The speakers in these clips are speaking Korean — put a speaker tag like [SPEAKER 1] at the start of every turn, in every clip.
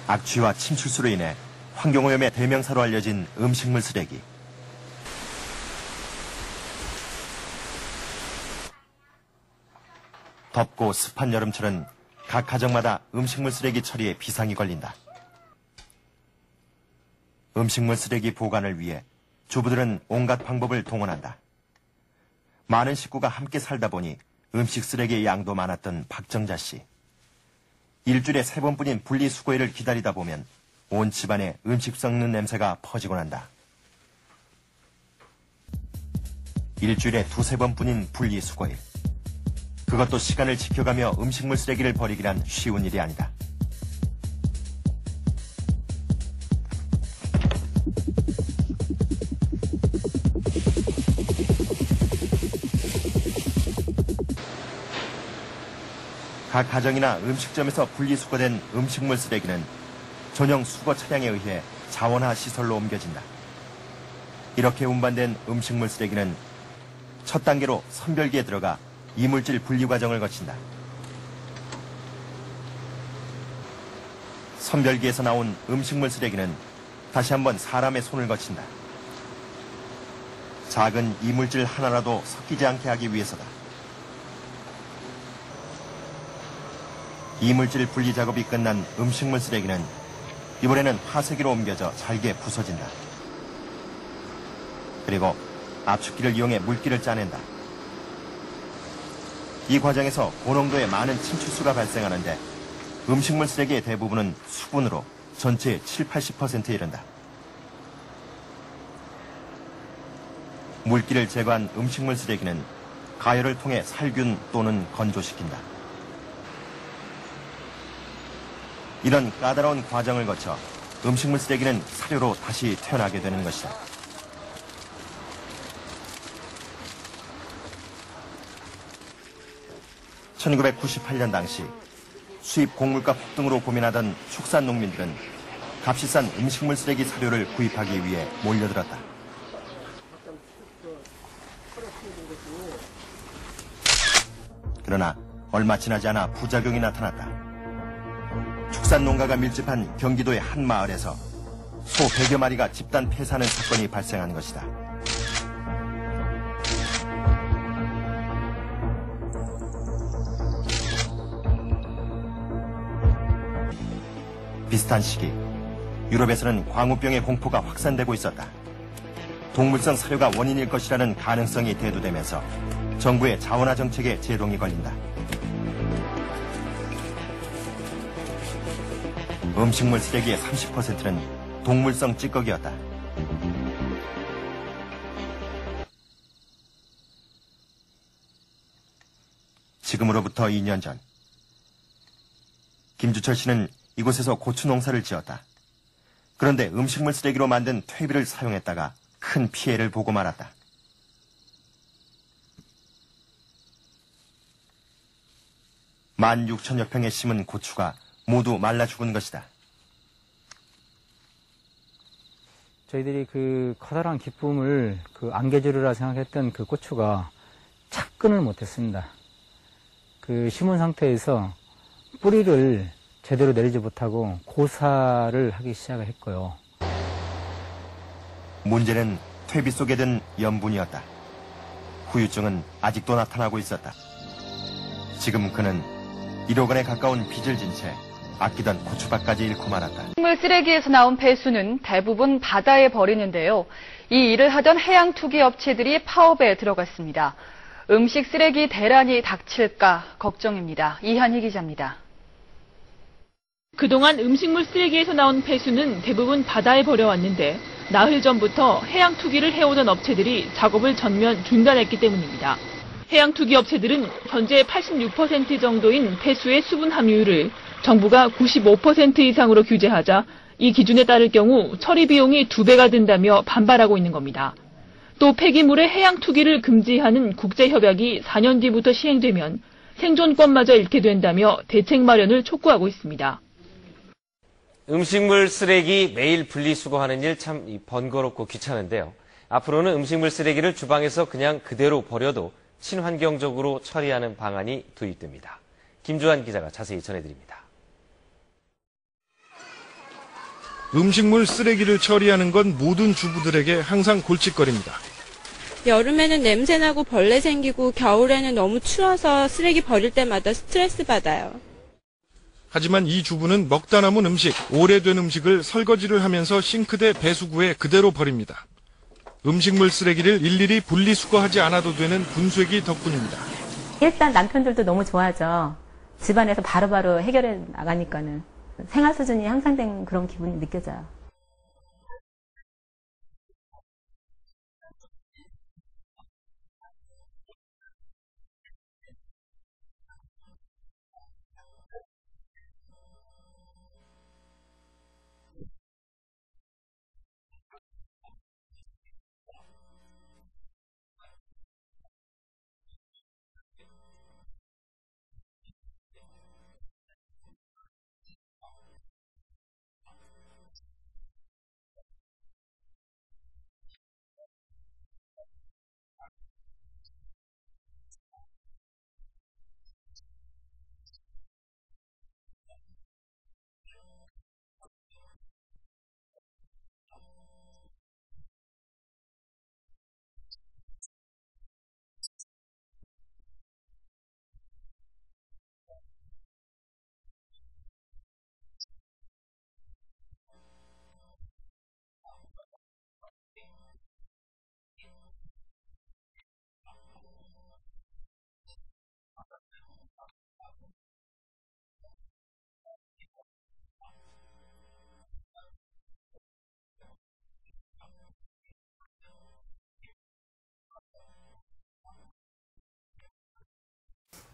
[SPEAKER 1] 악취와 침출수로 인해 환경오염의 대명사로 알려진 음식물 쓰레기. 덥고 습한 여름철은 각 가정마다 음식물 쓰레기 처리에 비상이 걸린다. 음식물 쓰레기 보관을 위해 주부들은 온갖 방법을 동원한다. 많은 식구가 함께 살다 보니 음식 쓰레기의 양도 많았던 박정자 씨. 일주일에 3번뿐인 분리수거일을 기다리다 보면 온 집안에 음식 썩는 냄새가 퍼지곤 한다. 일주일에 2~3번뿐인 분리수거일. 그것도 시간을 지켜가며 음식물 쓰레기를 버리기란 쉬운 일이 아니다. 각 가정이나 음식점에서 분리수거된 음식물 쓰레기는 전용 수거 차량에 의해 자원화 시설로 옮겨진다. 이렇게 운반된 음식물 쓰레기는 첫 단계로 선별기에 들어가 이물질 분리 과정을 거친다. 선별기에서 나온 음식물 쓰레기는 다시 한번 사람의 손을 거친다. 작은 이물질 하나라도 섞이지 않게 하기 위해서다. 이물질 분리 작업이 끝난 음식물 쓰레기는 이번에는 화쇄기로 옮겨져 잘게 부서진다. 그리고 압축기를 이용해 물기를 짜낸다. 이 과정에서 고농도의 많은 침출수가 발생하는데 음식물 쓰레기의 대부분은 수분으로 전체의 70~80%에 이른다. 물기를 제거한 음식물 쓰레기는 가열을 통해 살균 또는 건조시킨다. 이런 까다로운 과정을 거쳐 음식물 쓰레기는 사료로 다시 태어나게 되는 것이다. (1998년) 당시 수입 곡물가 폭등으로 고민하던 축산 농민들은 값이 싼 음식물 쓰레기 사료를 구입하기 위해 몰려들었다. 그러나 얼마 지나지 않아 부작용이 나타났다. 축산 농가가 밀집한 경기도의 한 마을에서 소 100여 마리가 집단 폐사하는 사건이 발생한 것이다. 비슷한 시기, 유럽에서는 광우병의 공포가 확산되고 있었다. 동물성 사료가 원인일 것이라는 가능성이 대두되면서 정부의 자원화 정책에 제동이 걸린다. 음식물 쓰레기의 30%는 동물성 찌꺼기였다. 지금으로부터 2년 전, 김주철 씨는 이곳에서 고추 농사를 지었다. 그런데 음식물 쓰레기로 만든 퇴비를 사용했다가 큰 피해를 보고 말았다. (16,000여 평에) 심은 고추가 모두 말라 죽은 것이다.
[SPEAKER 2] 저희들이 그 커다란 기쁨을 안개주리라 생각했던 그 고추가 착근을 못했습니다. 그 심은 상태에서 뿌리를 제대로 내리지 못하고 고사를 하기 시작을 했고요.
[SPEAKER 1] 문제는 퇴비 속에 든 염분이었다. 후유증은 아직도 나타나고 있었다. 지금 그는 1억 원에 가까운 빚을 진 채 아끼던 고추밭까지 잃고 말았다.
[SPEAKER 3] 식물 쓰레기에서 나온 폐수는 대부분 바다에 버리는데요. 이 일을 하던 해양 투기 업체들이 파업에 들어갔습니다. 음식 쓰레기 대란이 닥칠까 걱정입니다. 이한희 기자입니다.
[SPEAKER 4] 그동안 음식물 쓰레기에서 나온 폐수는 대부분 바다에 버려왔는데 나흘 전부터 해양 투기를 해오던 업체들이 작업을 전면 중단했기 때문입니다. 해양 투기 업체들은 현재 86% 정도인 폐수의 수분 함유율을 정부가 95% 이상으로 규제하자 이 기준에 따를 경우 처리 비용이 2배가 든다며 반발하고 있는 겁니다. 또 폐기물의 해양 투기를 금지하는 국제협약이 4년 뒤부터 시행되면 생존권마저 잃게 된다며 대책 마련을 촉구하고 있습니다.
[SPEAKER 5] 음식물 쓰레기 매일 분리수거하는 일 참 번거롭고 귀찮은데요. 앞으로는 음식물 쓰레기를 주방에서 그냥 그대로 버려도 친환경적으로 처리하는 방안이 도입됩니다. 김주한 기자가 자세히 전해드립니다.
[SPEAKER 6] 음식물 쓰레기를 처리하는 건 모든 주부들에게 항상 골칫거리입니다.
[SPEAKER 7] 여름에는 냄새나고 벌레 생기고 겨울에는 너무 추워서 쓰레기 버릴 때마다 스트레스 받아요.
[SPEAKER 6] 하지만 이 주부는 먹다 남은 음식, 오래된 음식을 설거지를 하면서 싱크대 배수구에 그대로 버립니다. 음식물 쓰레기를 일일이 분리수거하지 않아도 되는 분쇄기 덕분입니다.
[SPEAKER 8] 일단 남편들도 너무 좋아하죠. 집안에서 바로바로 해결해 나가니까는 생활 수준이 향상된 그런 기분이 느껴져요.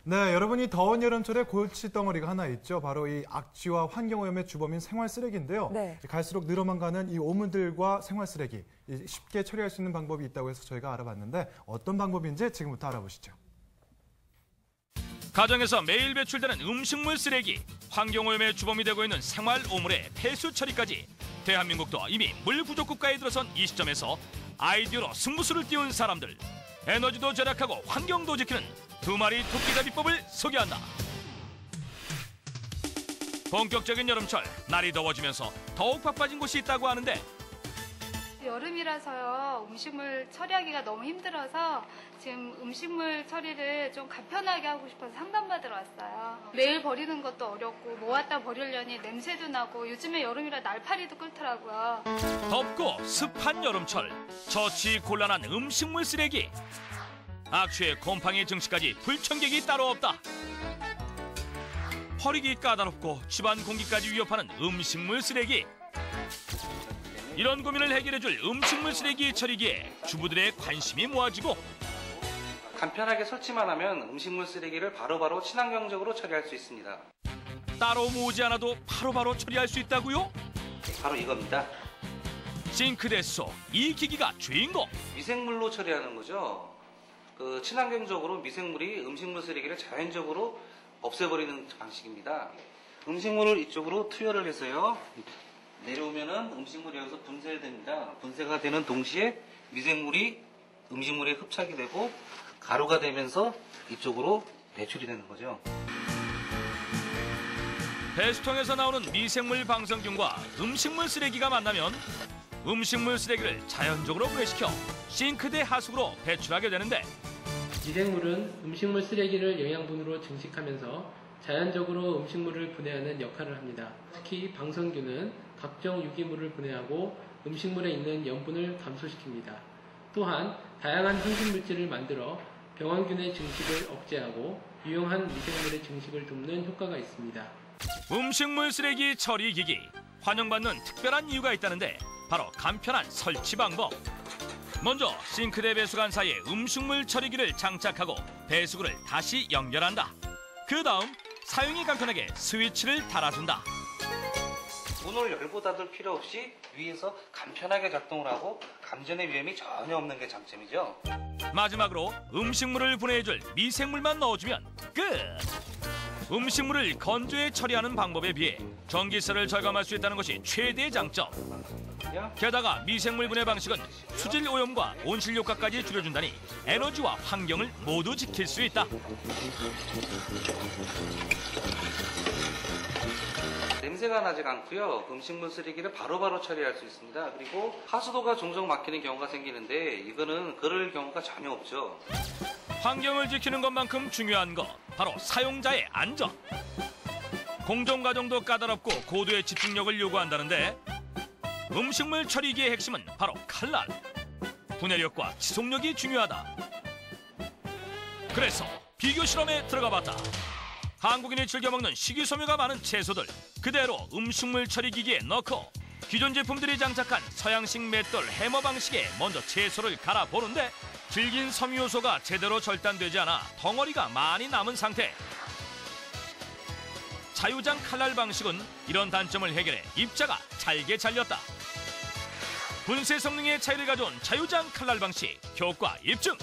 [SPEAKER 9] 네, 여러분이 더운 여름철에 골칫덩어리가 하나 있죠. 바로 이 악취와 환경오염의 주범인 생활쓰레기인데요.
[SPEAKER 10] 네.
[SPEAKER 9] 갈수록 늘어만 가는 이 오물들과 생활쓰레기 쉽게 처리할 수 있는 방법이 있다고 해서 저희가 알아봤는데 어떤 방법인지 지금부터 알아보시죠.
[SPEAKER 11] 가정에서 매일 배출되는 음식물 쓰레기, 환경오염의 주범이 되고 있는 생활 오물의 폐수 처리까지 대한민국도 이미 물 부족 국가에 들어선 이 시점에서 아이디어로 승부수를 띄운 사람들, 에너지도 절약하고 환경도 지키는 두 마리 토끼잡이법을 소개한다. 본격적인 여름철, 날이 더워지면서 더욱 바빠진 곳이 있다고 하는데
[SPEAKER 12] 여름이라서요, 음식물 처리하기가 너무 힘들어서 지금 음식물 처리를 좀 간편하게 하고 싶어서 상담받으러 왔어요. 매일 버리는 것도 어렵고 모았다 버리려니 냄새도 나고 요즘에 여름이라 날파리도 끓더라고요.
[SPEAKER 11] 덥고 습한 여름철, 처치 곤란한 음식물 쓰레기. 악취의 곰팡이 증식까지 불청객이 따로 없다. 버리기 까다롭고 집안 공기까지 위협하는 음식물 쓰레기. 이런 고민을 해결해줄 음식물 쓰레기 처리기에 주부들의 관심이 모아지고
[SPEAKER 13] 간편하게 설치만 하면 음식물 쓰레기를 바로바로 친환경적으로 처리할 수 있습니다.
[SPEAKER 11] 따로 모으지 않아도 바로바로 처리할 수 있다고요?
[SPEAKER 13] 바로 이겁니다.
[SPEAKER 11] 싱크대 속 이 기기가 주인공.
[SPEAKER 13] 미생물로 처리하는 거죠. 친환경적으로 미생물이 음식물 쓰레기를 자연적으로 없애버리는 방식입니다. 음식물을 이쪽으로 투여를 해서요. 내려오면은 음식물이 여기서 분쇄됩니다. 분쇄가 되는 동시에 미생물이 음식물에 흡착이 되고 가루가 되면서 이쪽으로 배출이 되는 거죠.
[SPEAKER 11] 배수통에서 나오는 미생물 방성균과 음식물 쓰레기가 만나면 음식물 쓰레기를 자연적으로 분해시켜 싱크대 하수구로 배출하게 되는데
[SPEAKER 14] 미생물은 음식물 쓰레기를 영양분으로 증식하면서 자연적으로 음식물을 분해하는 역할을 합니다. 특히 방성균은 각종 유기물을 분해하고 음식물에 있는 염분을 감소시킵니다. 또한 다양한 항균물질을 만들어 병원균의 증식을 억제하고 유용한 미생물의 증식을 돕는 효과가 있습니다.
[SPEAKER 11] 음식물 쓰레기 처리 기기, 환영받는 특별한 이유가 있다는데 바로 간편한 설치 방법. 먼저 싱크대 배수관 사이에 음식물 처리기를 장착하고 배수구를 다시 연결한다. 그 다음 사용이 간편하게 스위치를 달아준다.
[SPEAKER 13] 문을 열고 닫을 필요 없이 위에서 간편하게 작동을 하고 감전의 위험이 전혀 없는 게 장점이죠.
[SPEAKER 11] 마지막으로 음식물을 분해해줄 미생물만 넣어주면 끝! 음식물을 건조해 처리하는 방법에 비해 전기세를 절감할 수 있다는 것이 최대의 장점. 게다가 미생물 분해 방식은 수질 오염과 온실 효과까지 줄여준다니 에너지와 환경을 모두 지킬 수 있다.
[SPEAKER 13] 냄새가 나지 않고요. 음식물 쓰레기를 바로바로 처리할 수 있습니다. 그리고 하수도가 종종 막히는 경우가 생기는데 이거는 그럴 경우가 전혀 없죠.
[SPEAKER 11] 환경을 지키는 것만큼 중요한 것 바로 사용자의 안전. 공정 과정도 까다롭고 고도의 집중력을 요구한다는데 음식물 처리기의 핵심은 바로 칼날. 분해력과 지속력이 중요하다. 그래서 비교 실험에 들어가 봤다. 한국인이 즐겨 먹는 식이섬유가 많은 채소들 그대로 음식물 처리기기에 넣고 기존 제품들이 장착한 서양식 맷돌 해머 방식에 먼저 채소를 갈아보는데 질긴 섬유 요소가 제대로 절단되지 않아 덩어리가 많이 남은 상태. 자유장 칼날 방식은 이런 단점을 해결해 입자가 잘게 잘렸다. 분쇄 성능의 차이를 가져온 자유장 칼날 방식 효과 입증.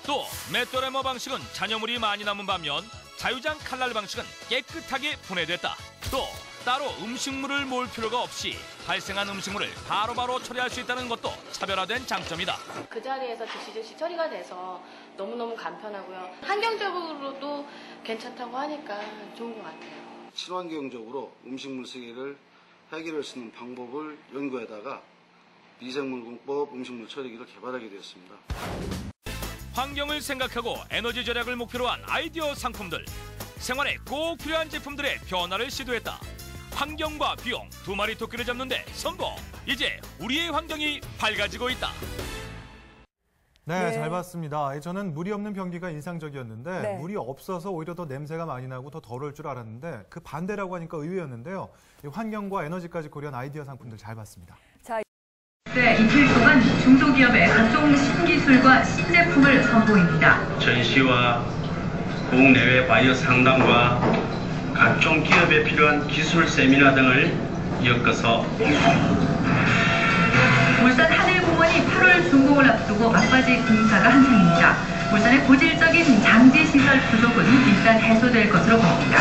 [SPEAKER 11] 또 맷돌 해머 방식은 잔여물이 많이 남은 반면 자유장 칼날 방식은 깨끗하게 분해됐다. 또 따로 음식물을 모을 필요가 없이 발생한 음식물을 바로바로 처리할 수 있다는 것도 차별화된 장점이다.
[SPEAKER 10] 그 자리에서 즉시 처리가 돼서 너무너무 간편하고요. 환경적으로도 괜찮다고 하니까 좋은 것 같아요.
[SPEAKER 15] 친환경적으로 음식물 쓰레기를 해결할 수 있는 방법을 연구하다가 미생물공법 음식물 처리기를 개발하게 되었습니다.
[SPEAKER 11] 환경을 생각하고 에너지 절약을 목표로 한 아이디어 상품들. 생활에 꼭 필요한 제품들의 변화를 시도했다. 환경과 비용 두 마리 토끼를 잡는데 성공. 이제 우리의 환경이 밝아지고 있다.
[SPEAKER 9] 네, 잘 봤습니다. 저는 물이 없는 변기가 인상적이었는데
[SPEAKER 16] 네.
[SPEAKER 9] 물이 없어서 오히려 더 냄새가 많이 나고 더 더러울 줄 알았는데 그 반대라고 하니까 의외였는데요. 이 환경과 에너지까지 고려한 아이디어 상품들 잘 봤습니다.
[SPEAKER 17] 네, 이틀 동안 중소기업의 각종 신기술과 신제품을 선보입니다.
[SPEAKER 18] 전시와 국내외 바이오 상담과 각종 기업에 필요한 기술 세미나 등을 엮어서
[SPEAKER 17] 울산 하늘공원이 8월 준공을 앞두고 막바지 공사가 한창입니다. 울산의 고질적인 장지시설 부족은 일단 해소될 것으로 보입니다.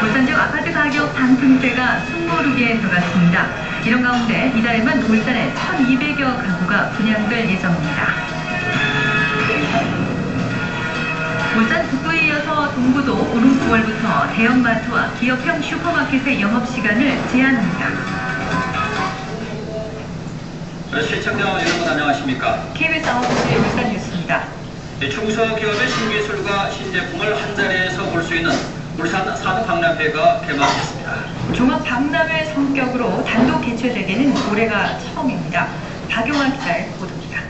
[SPEAKER 17] 울산 지역 아파트 가격 상승세가 숨고르기에 들어갔습니다. 이런 가운데 이달에만 울산에 1,200여 가구가 분양될 예정입니다. 울산 북부에 이어서 동구도 오는 9월부터 대형마트와 기업형 슈퍼마켓의 영업시간을 제한합니다.
[SPEAKER 19] 시청자 여러분 안녕하십니까?
[SPEAKER 17] KBS 9시 울산 뉴스입니다.
[SPEAKER 19] 중소기업의 신기술과 신제품을 한 자리에서 볼 수 있는 울산 산업박람회가 개막했습니다.
[SPEAKER 17] 종합박람회 성격으로 단독 개최되기는 올해가 처음입니다. 박용환 기자의 보도입니다.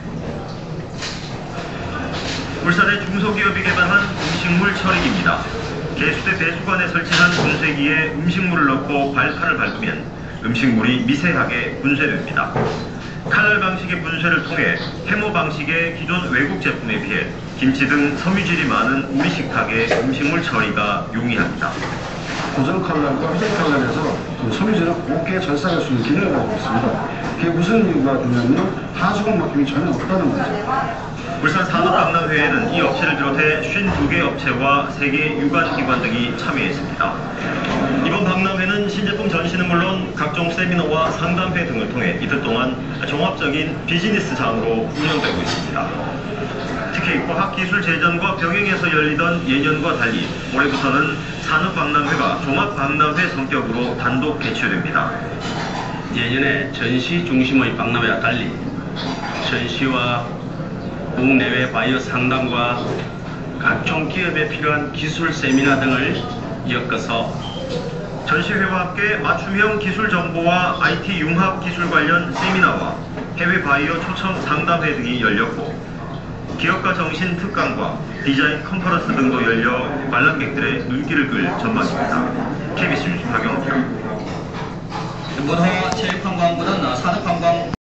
[SPEAKER 20] 울산의 중소기업이 개발한 음식물 처리기입니다. 개수대 배수관에 설치한 분쇄기에 음식물을 넣고 발판을 밟으면 음식물이 미세하게 분쇄됩니다. 칼날 방식의 분쇄를 통해 해머 방식의 기존 외국 제품에 비해 김치 등 섬유질이 많은 우리 식탁의 음식물 처리가 용이합니다.
[SPEAKER 21] 고전 칼날과 휘장 칼날에서 섬유질을 곱게 절삭할 수 있는 기능을 가지고 있습니다. 그게 무슨 이유가 되냐면 하수구 막힘이 전혀 없다는 거죠.
[SPEAKER 20] 울산 산업박람회에는 이 업체를 비롯해 52개 업체와 3개 유관기관 등이 참여했습니다. 이번 박람회는 신제품 전시는 물론 각종 세미나와 상담회 등을 통해 이틀 동안 종합적인 비즈니스장으로 운영되고 있습니다. 특히 과학기술재전과 병행해서 열리던 예년과 달리 올해부터는 산업박람회가 종합박람회 성격으로 단독 개최됩니다.
[SPEAKER 19] 예년에 전시 중심의 박람회와 달리 전시와 국내외 바이오 상담과 각종 기업에 필요한 기술 세미나 등을 엮어서
[SPEAKER 20] 전시회와 함께 맞춤형 기술 정보와 IT 융합 기술 관련 세미나와 해외 바이오 초청 상담회 등이 열렸고 기업가 정신 특강과 디자인 컨퍼런스 등도 열려 관람객들의 눈길을 끌 전망입니다. KBS 뉴스 박영호입니다.
[SPEAKER 19] 문화 체육관광부는 산업관광